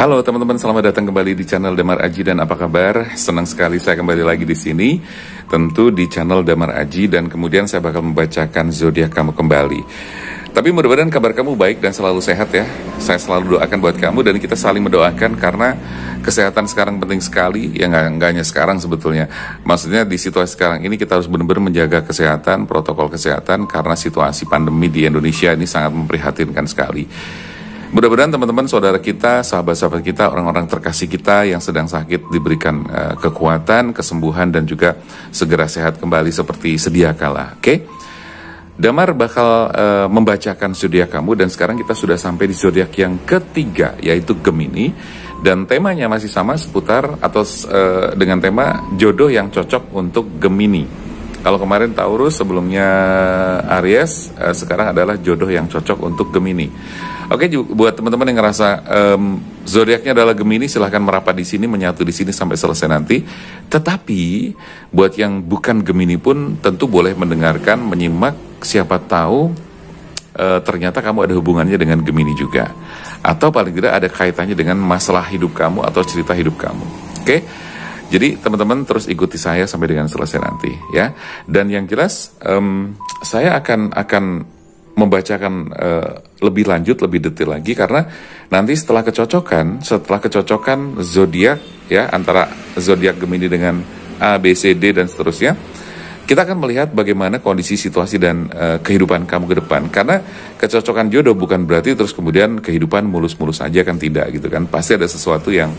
Halo teman-teman, selamat datang kembali di channel Damar Aji dan apa kabar? Senang sekali saya kembali lagi di sini, tentu di channel Damar Aji, dan kemudian saya bakal membacakan zodiak kamu kembali. Tapi mudah-mudahan kabar kamu baik dan selalu sehat ya. Saya selalu doakan buat kamu dan kita saling mendoakan karena kesehatan sekarang penting sekali. Ya nggak hanya sekarang sebetulnya. Maksudnya di situasi sekarang ini kita harus benar-benar menjaga kesehatan, protokol kesehatan karena situasi pandemi di Indonesia ini sangat memprihatinkan sekali. Mudah-mudahan teman-teman, saudara kita, sahabat-sahabat kita, orang-orang terkasih kita yang sedang sakit diberikan kekuatan, kesembuhan, dan juga segera sehat kembali seperti sedia kala. Oke? Damar bakal membacakan zodiak kamu dan sekarang kita sudah sampai di zodiak yang ketiga, yaitu Gemini. Dan temanya masih sama seputar atau dengan tema jodoh yang cocok untuk Gemini. Kalau kemarin Taurus, sebelumnya Aries, sekarang adalah jodoh yang cocok untuk Gemini. Oke, buat teman-teman yang ngerasa zodiaknya adalah Gemini, silahkan merapat di sini, menyatu di sini sampai selesai nanti. Tetapi buat yang bukan Gemini pun tentu boleh mendengarkan, menyimak, siapa tahu ternyata kamu ada hubungannya dengan Gemini juga. Atau paling tidak ada kaitannya dengan masalah hidup kamu atau cerita hidup kamu. Oke? Jadi teman-teman terus ikuti saya sampai dengan selesai nanti ya. Dan yang jelas saya akan membacakan lebih lanjut, lebih detail lagi karena nanti setelah kecocokan zodiak ya antara zodiak Gemini dengan A, B, C, D dan seterusnya, kita akan melihat bagaimana kondisi, situasi dan kehidupan kamu ke depan. Karena kecocokan jodoh bukan berarti terus kemudian kehidupan mulus-mulus aja, kan tidak gitu kan. Pasti ada sesuatu yang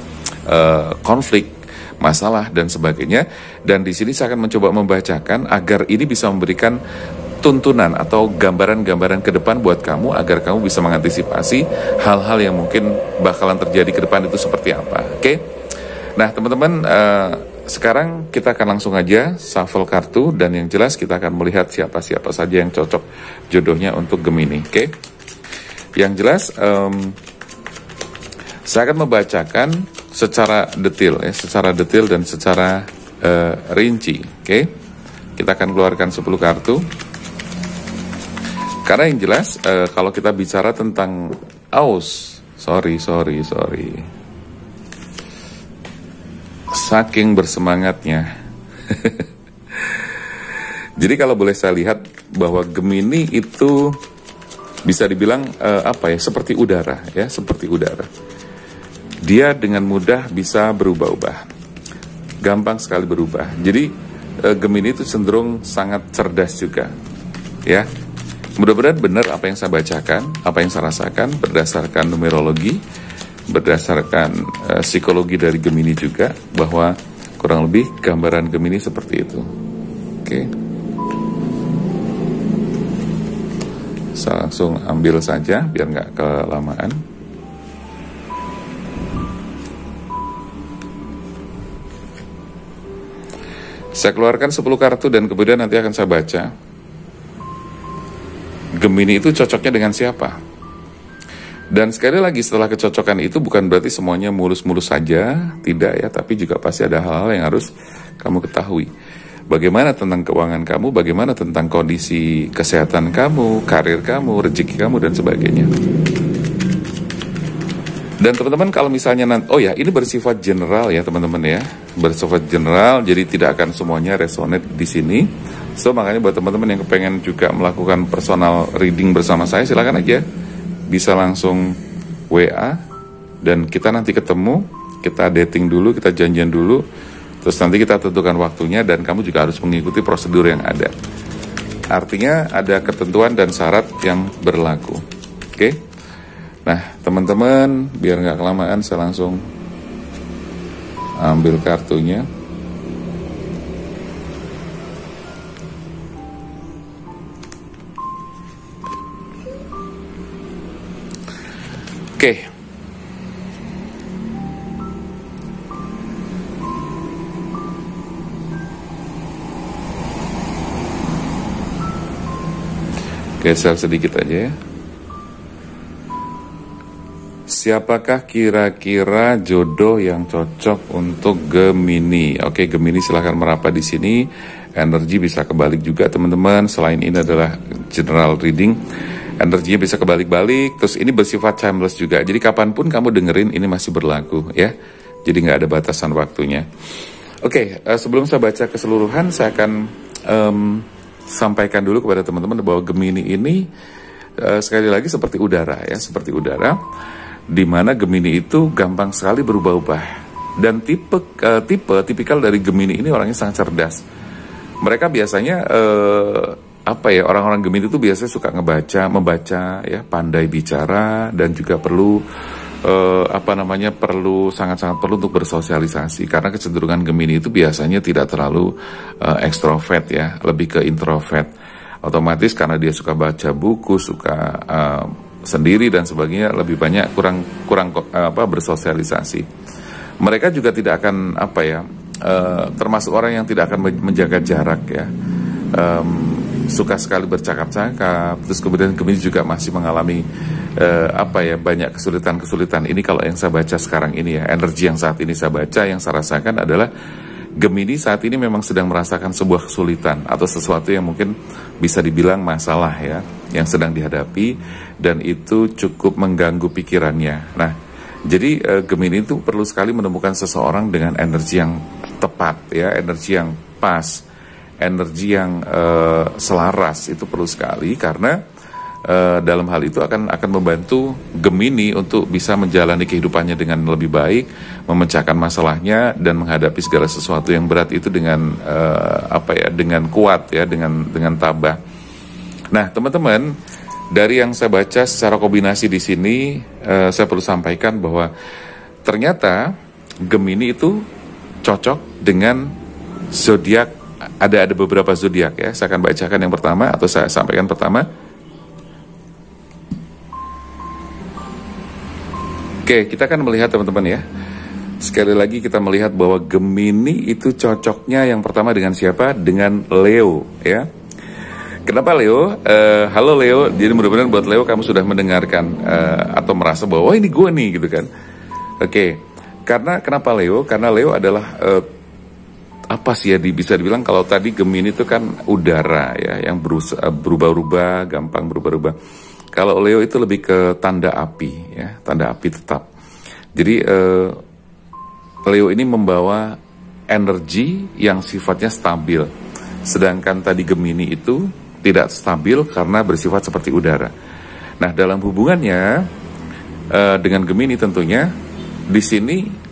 konflik, masalah dan sebagainya. Dan di sini saya akan mencoba membacakan agar ini bisa memberikan tuntunan atau gambaran-gambaran ke depan buat kamu agar kamu bisa mengantisipasi hal-hal yang mungkin bakalan terjadi ke depan itu seperti apa. Oke? Nah, teman-teman, sekarang kita akan langsung aja shuffle kartu dan yang jelas kita akan melihat siapa-siapa saja yang cocok jodohnya untuk Gemini. Oke? Yang jelas saya akan membacakan secara detail ya, secara detail dan secara rinci. Oke? Kita akan keluarkan 10 kartu. Karena yang jelas kalau kita bicara tentang sorry. Saking bersemangatnya. Jadi kalau boleh saya lihat bahwa Gemini itu bisa dibilang seperti udara ya, seperti udara. Dia dengan mudah bisa berubah-ubah. Gampang sekali berubah. Jadi Gemini itu cenderung sangat cerdas juga. Ya. Mudah-mudahan benar apa yang saya bacakan, apa yang saya rasakan berdasarkan numerologi, berdasarkan psikologi dari Gemini juga, bahwa kurang lebih gambaran Gemini seperti itu. Oke. Saya langsung ambil saja biar nggak kelamaan. Saya keluarkan 10 kartu dan kemudian nanti akan saya baca Gemini itu cocoknya dengan siapa. Dan sekali lagi, setelah kecocokan itu bukan berarti semuanya mulus-mulus saja, tidak ya, tapi juga pasti ada hal-hal yang harus kamu ketahui. Bagaimana tentang keuangan kamu, bagaimana tentang kondisi kesehatan kamu, karir kamu, rezeki kamu dan sebagainya. Dan teman-teman kalau misalnya ini bersifat general ya teman-teman ya, bersifat general, jadi tidak akan semuanya resonate di sini. So makanya buat teman-teman yang kepengen juga melakukan personal reading bersama saya, silakan aja, bisa langsung WA dan kita nanti ketemu, kita dating dulu, kita janjian dulu, terus nanti kita tentukan waktunya dan kamu juga harus mengikuti prosedur yang ada. Artinya ada ketentuan dan syarat yang berlaku. Oke? Nah, teman-teman, biar nggak kelamaan, saya langsung ambil kartunya. Oke. Geser sedikit aja ya. Siapakah kira-kira jodoh yang cocok untuk Gemini? Oke, Gemini silahkan merapat di sini. Energi bisa kebalik juga teman-teman. Selain ini adalah general reading. Energinya bisa kebalik-balik, terus ini bersifat timeless juga. Jadi kapanpun kamu dengerin ini masih berlaku ya. Jadi nggak ada batasan waktunya. Oke, sebelum saya baca keseluruhan, saya akan sampaikan dulu kepada teman-teman bahwa Gemini ini sekali lagi seperti udara ya, seperti udara, di mana Gemini itu gampang sekali berubah-ubah. Dan tipikal dari Gemini ini orangnya sangat cerdas. Mereka biasanya orang-orang Gemini itu biasanya suka membaca ya, pandai bicara, dan juga perlu sangat-sangat perlu untuk bersosialisasi, karena kecenderungan Gemini itu biasanya tidak terlalu ekstrovert ya, lebih ke introvert. Otomatis karena dia suka baca buku, suka sendiri dan sebagainya, lebih banyak kurang bersosialisasi. Mereka juga tidak akan termasuk orang yang tidak akan menjaga jarak ya. Suka sekali bercakap-cakap, terus kemudian Gemini juga masih mengalami banyak kesulitan-kesulitan. Ini kalau yang saya baca sekarang ini ya, energi yang saat ini saya baca, yang saya rasakan adalah Gemini saat ini memang sedang merasakan sebuah kesulitan atau sesuatu yang mungkin bisa dibilang masalah ya, yang sedang dihadapi, dan itu cukup mengganggu pikirannya. Nah, jadi Gemini itu perlu sekali menemukan seseorang dengan energi yang tepat ya, energi yang pas, energi yang selaras. Itu perlu sekali, karena dalam hal itu akan membantu Gemini untuk bisa menjalani kehidupannya dengan lebih baik, memecahkan masalahnya, dan menghadapi segala sesuatu yang berat itu dengan dengan kuat ya, dengan tabah. Nah, teman-teman, dari yang saya baca secara kombinasi di sini, saya perlu sampaikan bahwa ternyata Gemini itu cocok dengan zodiak. Ada beberapa zodiak ya. Saya akan bacakan yang pertama, atau saya sampaikan pertama. Oke, kita akan melihat teman-teman ya. Sekali lagi kita melihat bahwa Gemini itu cocoknya yang pertama dengan siapa? Dengan Leo ya. Kenapa Leo? Halo Leo. Jadi mudah-mudahan buat Leo kamu sudah mendengarkan atau merasa bahwa ini gue nih gitu kan. Oke. Karena kenapa Leo? Karena Leo adalah bisa dibilang, kalau tadi Gemini itu kan udara ya, yang berubah-ubah, gampang berubah-ubah. Kalau Leo itu lebih ke tanda api ya, tanda api tetap. Jadi Leo ini membawa energi yang sifatnya stabil, sedangkan tadi Gemini itu tidak stabil karena bersifat seperti udara. Nah, dalam hubungannya dengan Gemini tentunya di sini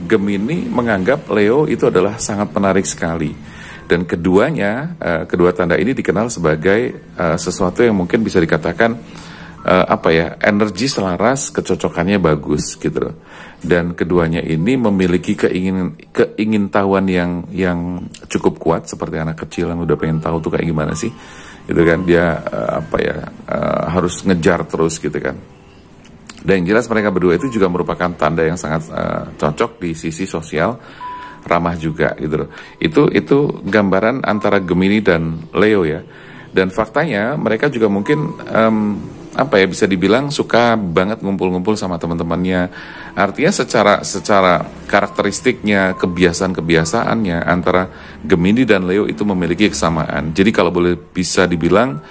Gemini menganggap Leo itu adalah sangat menarik sekali. Dan keduanya, kedua tanda ini dikenal sebagai sesuatu yang mungkin bisa dikatakan energi selaras, kecocokannya bagus gitu loh. Dan keduanya ini memiliki keingintahuan yang cukup kuat, seperti anak kecil yang udah pengen tahu tuh kayak gimana sih, gitu kan. Dia harus ngejar terus gitu kan. Dan yang jelas mereka berdua itu juga merupakan tanda yang sangat cocok di sisi sosial, ramah juga gitu loh. Itu gambaran antara Gemini dan Leo ya. Dan faktanya mereka juga mungkin bisa dibilang suka banget ngumpul-ngumpul sama teman-temannya. Artinya secara karakteristiknya, kebiasaan-kebiasaannya antara Gemini dan Leo itu memiliki kesamaan. Jadi kalau boleh bisa dibilang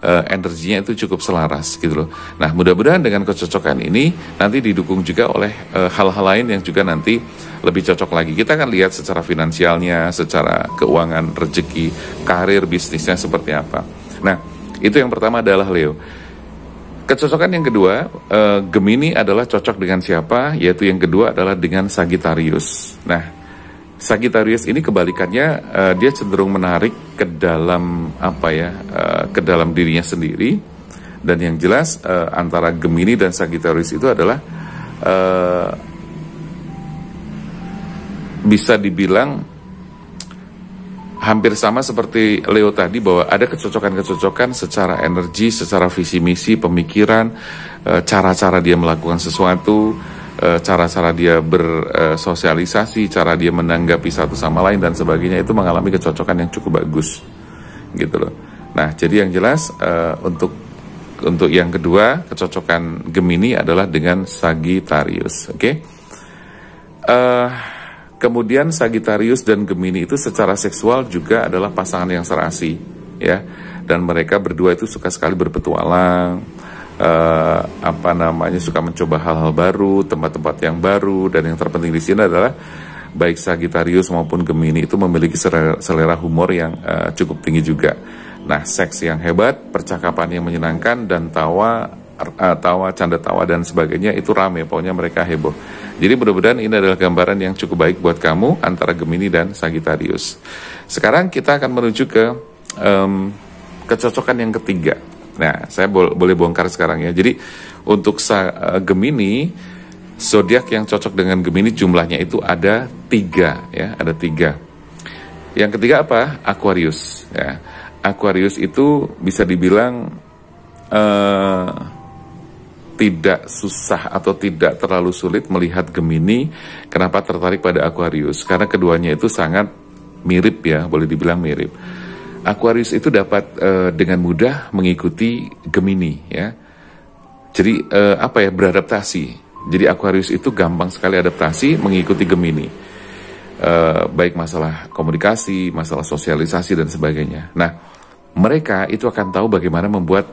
energinya itu cukup selaras gitu loh. Nah, mudah-mudahan dengan kecocokan ini nanti didukung juga oleh hal-hal lain yang juga nanti lebih cocok lagi. Kita akan lihat secara finansialnya, secara keuangan, rezeki, karir, bisnisnya seperti apa. Nah, itu yang pertama adalah Leo. Kecocokan yang kedua, Gemini adalah cocok dengan siapa? Yaitu yang kedua adalah dengan Sagittarius. Nah, Sagittarius ini kebalikannya, dia cenderung menarik ke dalam ke dalam dirinya sendiri. Dan yang jelas antara Gemini dan Sagittarius itu adalah bisa dibilang hampir sama seperti Leo tadi, bahwa ada kecocokan-kecocokan secara energi, secara visi misi, pemikiran, cara-cara dia melakukan sesuatu, cara-cara dia bersosialisasi, cara dia menanggapi satu sama lain dan sebagainya, itu mengalami kecocokan yang cukup bagus gitu loh. Nah, jadi yang jelas untuk yang kedua, kecocokan Gemini adalah dengan Sagittarius. Oke. Kemudian Sagittarius dan Gemini itu secara seksual juga adalah pasangan yang serasi ya. dan mereka berdua itu suka sekali berpetualang, suka mencoba hal-hal baru, tempat-tempat yang baru, dan yang terpenting di sini adalah baik Sagittarius maupun Gemini itu memiliki selera humor yang cukup tinggi juga. Nah, seks yang hebat, percakapan yang menyenangkan, dan canda tawa dan sebagainya itu rame, pokoknya mereka heboh. Jadi mudah-mudahan ini adalah gambaran yang cukup baik buat kamu antara Gemini dan Sagittarius. Sekarang kita akan menuju ke kecocokan yang ketiga. Nah, saya boleh bongkar sekarang ya. Jadi untuk Gemini, zodiak yang cocok dengan Gemini jumlahnya itu ada 3 ya, ada 3. Yang ketiga apa? Aquarius ya. Aquarius itu bisa dibilang tidak susah atau tidak terlalu sulit melihat Gemini. Kenapa tertarik pada Aquarius? Karena keduanya itu sangat mirip ya, boleh dibilang mirip. Aquarius itu dapat dengan mudah mengikuti Gemini ya. Jadi beradaptasi. Jadi Aquarius itu gampang sekali adaptasi mengikuti Gemini. Baik masalah komunikasi, masalah sosialisasi dan sebagainya. Nah, mereka itu akan tahu bagaimana membuat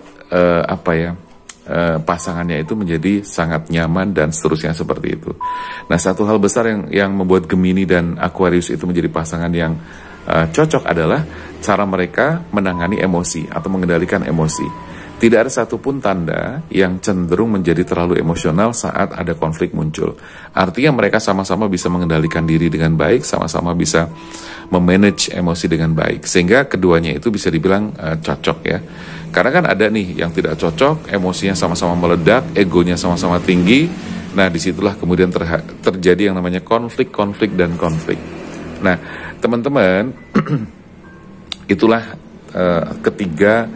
pasangannya itu menjadi sangat nyaman dan seterusnya seperti itu. Nah, satu hal besar yang membuat Gemini dan Aquarius itu menjadi pasangan yang cocok adalah cara mereka menangani emosi atau mengendalikan emosi. Tidak ada satupun tanda yang cenderung menjadi terlalu emosional saat ada konflik muncul. Artinya mereka sama-sama bisa mengendalikan diri dengan baik, sama-sama bisa memanage emosi dengan baik. Sehingga keduanya itu bisa dibilang cocok ya. Karena kan ada nih yang tidak cocok, emosinya sama-sama meledak, egonya sama-sama tinggi. Nah, disitulah kemudian terjadi yang namanya konflik. Nah, teman-teman, itulah ketiga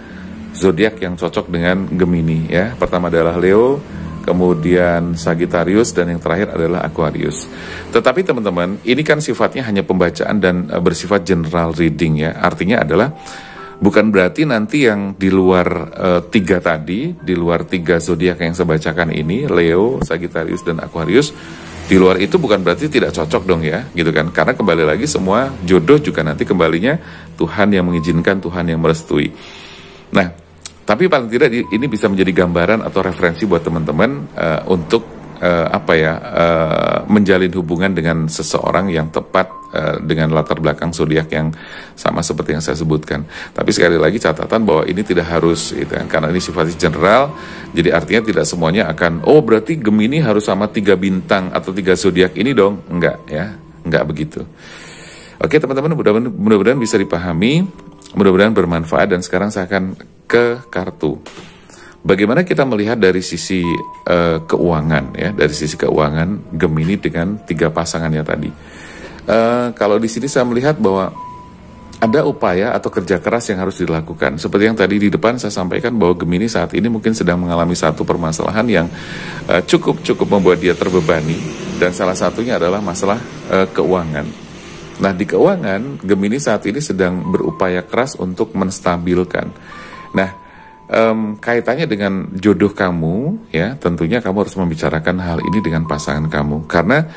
zodiak yang cocok dengan Gemini ya. Pertama adalah Leo, kemudian Sagittarius, dan yang terakhir adalah Aquarius. Tetapi teman-teman, ini kan sifatnya hanya pembacaan dan bersifat general reading ya. Artinya adalah bukan berarti nanti yang di luar 3 tadi, di luar 3 zodiak yang saya bacakan ini, Leo, Sagittarius, dan Aquarius, di luar itu bukan berarti tidak cocok dong ya, gitu kan? Karena kembali lagi semua jodoh juga nanti kembalinya Tuhan yang mengizinkan, Tuhan yang merestui. Nah, tapi paling tidak ini bisa menjadi gambaran atau referensi buat teman-teman untuk menjalin hubungan dengan seseorang yang tepat dengan latar belakang zodiak yang sama seperti yang saya sebutkan. Tapi sekali lagi catatan bahwa ini tidak harus gitu, karena ini sifatnya general. Jadi artinya tidak semuanya akan berarti Gemini harus sama 3 bintang atau 3 zodiak ini dong. Enggak ya, enggak begitu. Oke teman-teman, mudah-mudahan bisa dipahami, mudah-mudahan bermanfaat. Dan sekarang saya akan ke kartu. Bagaimana kita melihat dari sisi keuangan ya, dari sisi keuangan Gemini dengan 3 pasangannya tadi. Kalau di sini saya melihat bahwa ada upaya atau kerja keras yang harus dilakukan. Seperti yang tadi di depan saya sampaikan bahwa Gemini saat ini mungkin sedang mengalami satu permasalahan yang cukup membuat dia terbebani, dan salah satunya adalah masalah keuangan. Nah, di keuangan Gemini saat ini sedang berupaya keras untuk menstabilkan. Nah, kaitannya dengan jodoh kamu ya, tentunya kamu harus membicarakan hal ini dengan pasangan kamu, karena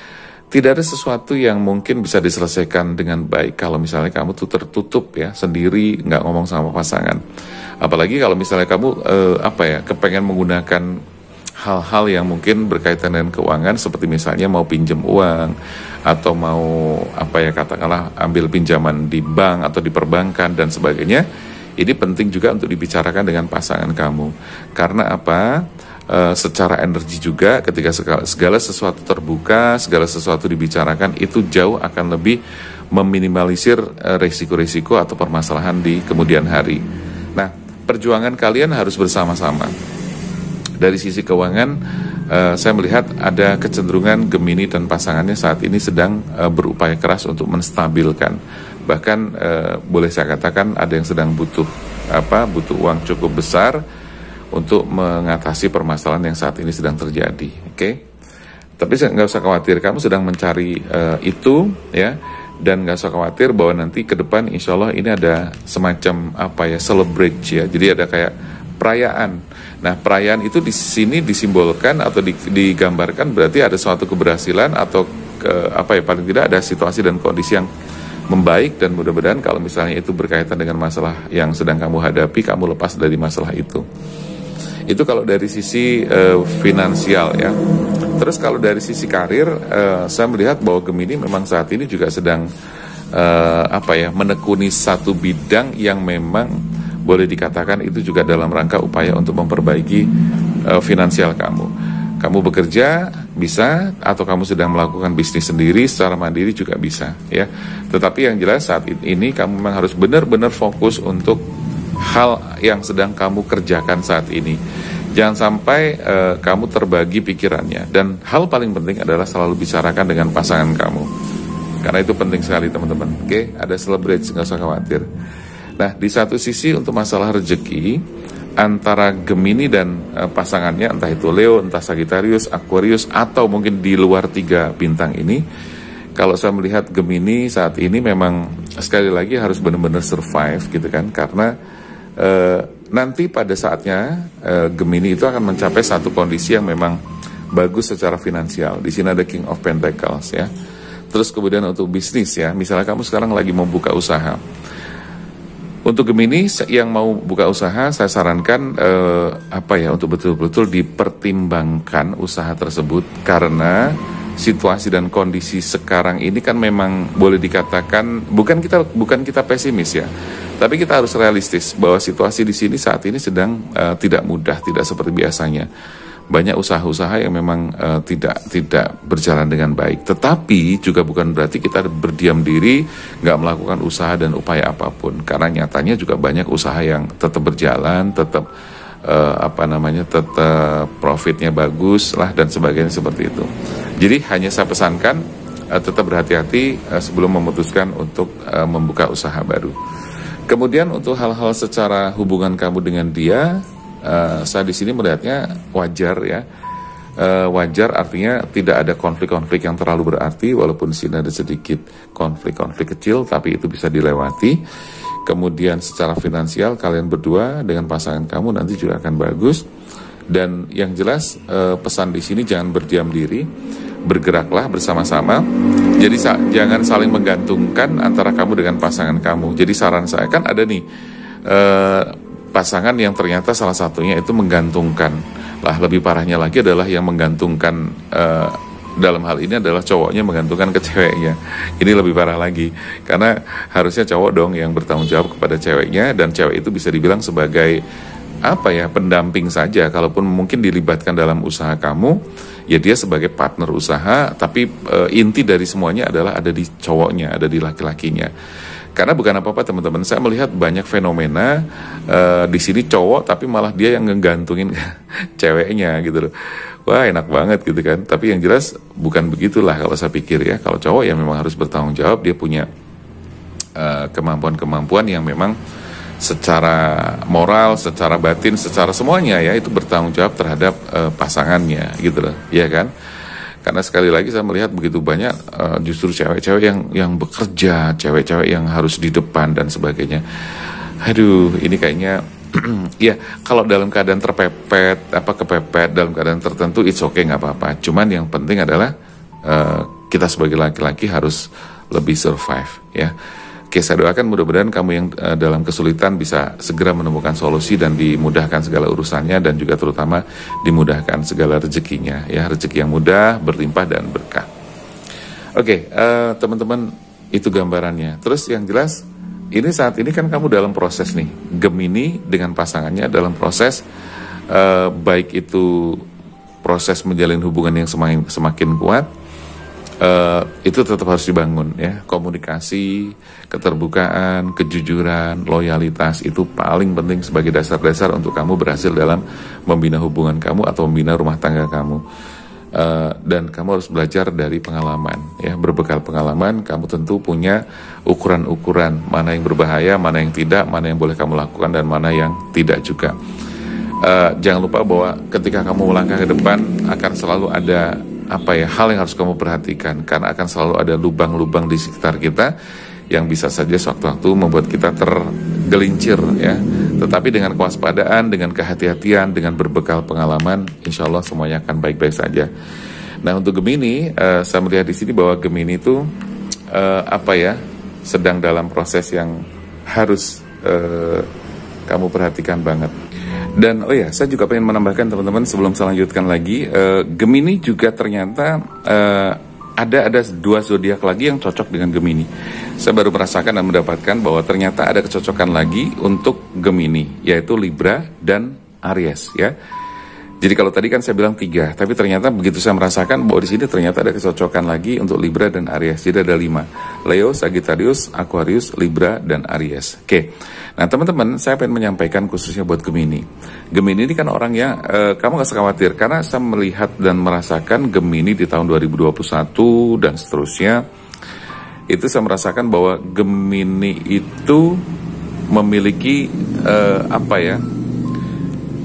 tidak ada sesuatu yang mungkin bisa diselesaikan dengan baik kalau misalnya kamu tuh tertutup ya sendiri, nggak ngomong sama pasangan. Apalagi kalau misalnya kamu kepengen menggunakan hal-hal yang mungkin berkaitan dengan keuangan, seperti misalnya mau pinjam uang atau mau katakanlah ambil pinjaman di bank atau di perbankan dan sebagainya. Ini penting juga untuk dibicarakan dengan pasangan kamu. Karena secara energi juga ketika segala sesuatu terbuka, segala sesuatu dibicarakan, itu jauh akan lebih meminimalisir resiko-resiko atau permasalahan di kemudian hari. Nah, perjuangan kalian harus bersama-sama. Dari sisi keuangan, saya melihat ada kecenderungan Gemini dan pasangannya saat ini sedang berupaya keras untuk menstabilkan. Bahkan boleh saya katakan ada yang sedang butuh uang cukup besar untuk mengatasi permasalahan yang saat ini sedang terjadi. Oke? Tapi nggak usah khawatir, kamu sedang mencari itu ya, dan nggak usah khawatir bahwa nanti ke depan insya Allah ini ada semacam celebrate ya. Jadi ada kayak perayaan. Nah, perayaan itu di sini disimbolkan atau digambarkan berarti ada suatu keberhasilan atau paling tidak ada situasi dan kondisi yang membaik, dan mudah-mudahan kalau misalnya itu berkaitan dengan masalah yang sedang kamu hadapi, kamu lepas dari masalah itu. Itu kalau dari sisi finansial ya. Terus kalau dari sisi karir, saya melihat bahwa Gemini memang saat ini juga sedang menekuni satu bidang yang memang boleh dikatakan itu juga dalam rangka upaya untuk memperbaiki finansial kamu. Kamu bekerja bisa, atau kamu sedang melakukan bisnis sendiri secara mandiri juga bisa ya. Tetapi yang jelas saat ini kamu memang harus benar-benar fokus untuk hal yang sedang kamu kerjakan saat ini. Jangan sampai kamu terbagi pikirannya. Dan hal paling penting adalah selalu bicarakan dengan pasangan kamu, karena itu penting sekali teman-teman. Oke, ada celebrate, nggak usah khawatir. Nah, di satu sisi untuk masalah rezeki, antara Gemini dan pasangannya, entah itu Leo, entah Sagittarius, Aquarius, atau mungkin di luar 3 bintang ini, kalau saya melihat Gemini saat ini memang sekali lagi harus benar-benar survive gitu kan, karena nanti pada saatnya Gemini itu akan mencapai satu kondisi yang memang bagus secara finansial. Di sini ada King of Pentacles ya. Terus kemudian untuk bisnis ya, misalnya kamu sekarang lagi mau buka usaha. Untuk Gemini yang mau buka usaha, saya sarankan untuk betul-betul dipertimbangkan usaha tersebut, karena situasi dan kondisi sekarang ini kan memang boleh dikatakan bukan kita pesimis ya, tapi kita harus realistis bahwa situasi di sini saat ini sedang tidak mudah, tidak seperti biasanya. Banyak usaha-usaha yang memang tidak berjalan dengan baik. Tetapi juga bukan berarti kita berdiam diri, nggak melakukan usaha dan upaya apapun. Karena nyatanya juga banyak usaha yang tetap berjalan, tetap tetap profitnya bagus lah dan sebagainya seperti itu. Jadi hanya saya pesankan tetap berhati-hati sebelum memutuskan untuk membuka usaha baru. Kemudian untuk hal-hal secara hubungan kamu dengan dia, saya di sini melihatnya wajar ya. Wajar artinya tidak ada konflik-konflik yang terlalu berarti, walaupun di sini ada sedikit konflik-konflik kecil, tapi itu bisa dilewati. Kemudian secara finansial kalian berdua dengan pasangan kamu nanti juga akan bagus. Dan yang jelas pesan di sini jangan berdiam diri, bergeraklah bersama-sama. Jadi jangan saling menggantungkan antara kamu dengan pasangan kamu. Jadi saran saya, kan ada nih pasangan yang ternyata salah satunya itu menggantungkan. Lah lebih parahnya lagi adalah yang menggantungkan dalam hal ini adalah cowoknya menggantungkan ke ceweknya. Ini lebih parah lagi, karena harusnya cowok dong yang bertanggung jawab kepada ceweknya, dan cewek itu bisa dibilang sebagai pendamping saja. Kalaupun mungkin dilibatkan dalam usaha kamu, ya dia sebagai partner usaha, tapi inti dari semuanya adalah ada di cowoknya, ada di laki-lakinya. Karena bukan apa-apa teman-teman, saya melihat banyak fenomena di sini cowok tapi malah dia yang ngegantungin ceweknya gitu loh. Wah, enak banget gitu kan. Tapi yang jelas bukan begitulah kalau saya pikir ya. Kalau cowok ya memang harus bertanggung jawab, dia punya kemampuan-kemampuan yang memang secara moral, secara batin, secara semuanya ya itu bertanggung jawab terhadap pasangannya gitu loh, ya kan? Karena sekali lagi saya melihat begitu banyak justru cewek-cewek yang bekerja, cewek-cewek yang harus di depan dan sebagainya. Aduh, ini kayaknya ya kalau dalam keadaan kepepet dalam keadaan tertentu it's okay, nggak apa-apa. Cuman yang penting adalah kita sebagai laki-laki harus lebih survive ya. Oke, saya doakan mudah-mudahan kamu yang dalam kesulitan bisa segera menemukan solusi dan dimudahkan segala urusannya, dan juga terutama dimudahkan segala rezekinya ya, rezeki yang mudah, berlimpah dan berkah. Oke, teman-teman, itu gambarannya. Terus yang jelas ini saat ini kan kamu dalam proses nih, Gemini dengan pasangannya dalam proses baik itu proses menjalin hubungan yang semakin kuat, itu tetap harus dibangun ya. Komunikasi, keterbukaan, kejujuran, loyalitas itu paling penting sebagai dasar-dasar untuk kamu berhasil dalam membina hubungan kamu atau membina rumah tangga kamu. Dan kamu harus belajar dari pengalaman ya. Berbekal pengalaman kamu tentu punya ukuran-ukuran mana yang berbahaya, mana yang tidak, mana yang boleh kamu lakukan dan mana yang tidak juga. Jangan lupa bahwa ketika kamu melangkah ke depan akan selalu ada hal yang harus kamu perhatikan, karena akan selalu ada lubang-lubang di sekitar kita yang bisa saja sewaktu-waktu membuat kita tergelincir ya. Tetapi dengan kewaspadaan, dengan kehati-hatian, dengan berbekal pengalaman, insya Allah semuanya akan baik-baik saja. Nah, untuk Gemini, saya melihat di sini bahwa Gemini itu sedang dalam proses yang harus kamu perhatikan banget. Dan oh ya, saya juga pengen menambahkan teman-teman sebelum saya lanjutkan lagi, Gemini juga ternyata ada dua zodiak lagi yang cocok dengan Gemini. Saya baru merasakan dan mendapatkan bahwa ternyata ada kecocokan lagi untuk Gemini, yaitu Libra dan Aries ya. Jadi kalau tadi kan saya bilang 3, tapi ternyata begitu saya merasakan bahwa di sini ternyata ada kecocokan lagi untuk Libra dan Aries. Jadi ada 5, Leo, Sagittarius, Aquarius, Libra, dan Aries. Oke, nah teman-teman, saya pengen menyampaikan khususnya buat Gemini. Gemini ini kan orang yang, kamu gak usah khawatir, karena saya melihat dan merasakan Gemini di tahun 2021 dan seterusnya, itu saya merasakan bahwa Gemini itu memiliki,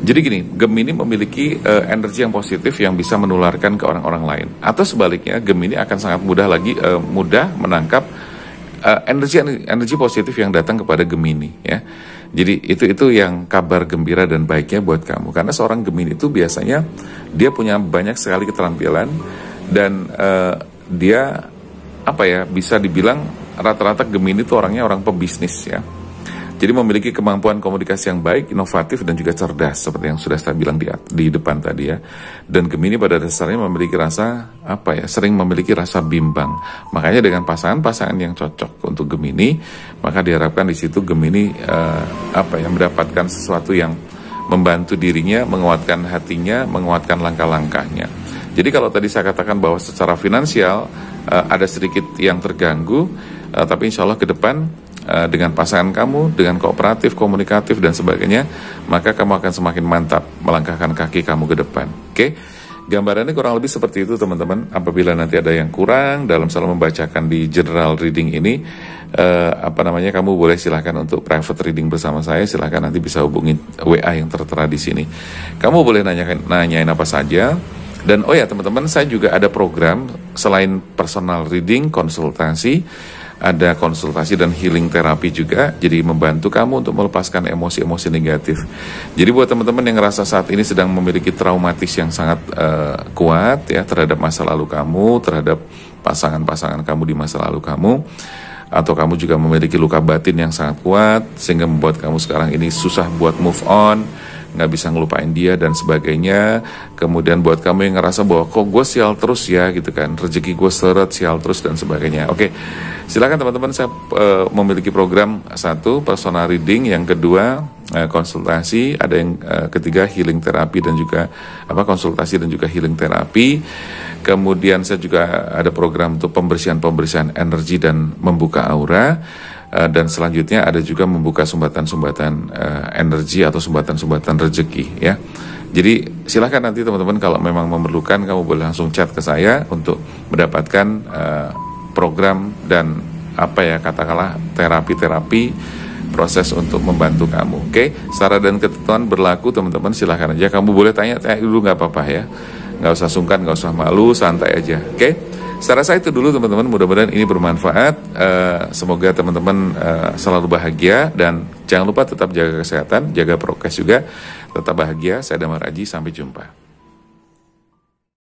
jadi gini, Gemini memiliki energi yang positif yang bisa menularkan ke orang-orang lain. Atau sebaliknya, Gemini akan sangat mudah menangkap energi positif yang datang kepada Gemini ya. Jadi itu yang kabar gembira dan baiknya buat kamu. Karena seorang Gemini itu biasanya dia punya banyak sekali keterampilan dan dia bisa dibilang rata-rata Gemini itu orangnya orang pebisnis ya. Jadi memiliki kemampuan komunikasi yang baik, inovatif, dan juga cerdas, seperti yang sudah saya bilang di depan tadi ya. Dan Gemini pada dasarnya memiliki sering memiliki rasa bimbang. Makanya dengan pasangan-pasangan yang cocok untuk Gemini, maka diharapkan di situ Gemini mendapatkan sesuatu yang membantu dirinya, menguatkan hatinya, menguatkan langkah-langkahnya. Jadi kalau tadi saya katakan bahwa secara finansial ada sedikit yang terganggu, tapi insya Allah ke depan dengan pasangan kamu, dengan kooperatif, komunikatif, dan sebagainya, maka kamu akan semakin mantap melangkahkan kaki kamu ke depan. Oke, gambarannya kurang lebih seperti itu teman-teman. Apabila nanti ada yang kurang dalam salah membacakan di general reading ini, kamu boleh silahkan untuk private reading bersama saya. Silahkan nanti bisa hubungi WA yang tertera di sini. Kamu boleh nanyain apa saja. Dan oh ya teman-teman, saya juga ada program selain personal reading, konsultasi, ada konsultasi dan healing terapi juga, jadi membantu kamu untuk melepaskan emosi-emosi negatif. Jadi buat teman-teman yang ngerasa saat ini sedang memiliki traumatis yang sangat kuat ya terhadap masa lalu kamu, terhadap pasangan-pasangan kamu di masa lalu kamu, atau kamu juga memiliki luka batin yang sangat kuat sehingga membuat kamu sekarang ini susah buat move on, nggak bisa ngelupain dia dan sebagainya. Kemudian buat kamu yang ngerasa bahwa kok gue sial terus ya gitu kan, rezeki gue seret, sial terus dan sebagainya. Oke, silakan teman-teman, saya memiliki program, satu personal reading, yang kedua konsultasi, ada yang ketiga healing terapi dan juga konsultasi dan juga healing terapi. Kemudian saya juga ada program untuk pembersihan energi dan membuka aura. Dan selanjutnya ada juga membuka sumbatan-sumbatan energi atau sumbatan-sumbatan rezeki ya. Jadi silahkan nanti teman-teman kalau memang memerlukan, kamu boleh langsung chat ke saya untuk mendapatkan program dan katakanlah terapi-terapi proses untuk membantu kamu. Oke, syarat dan ketentuan berlaku teman-teman, silahkan aja. Kamu boleh tanya dulu, nggak apa-apa ya. Nggak usah sungkan, nggak usah malu, santai aja. Oke. Saya rasa itu dulu teman-teman, mudah-mudahan ini bermanfaat. Semoga teman-teman selalu bahagia dan jangan lupa tetap jaga kesehatan, jaga prokes juga, tetap bahagia. Saya Damar Aji, sampai jumpa.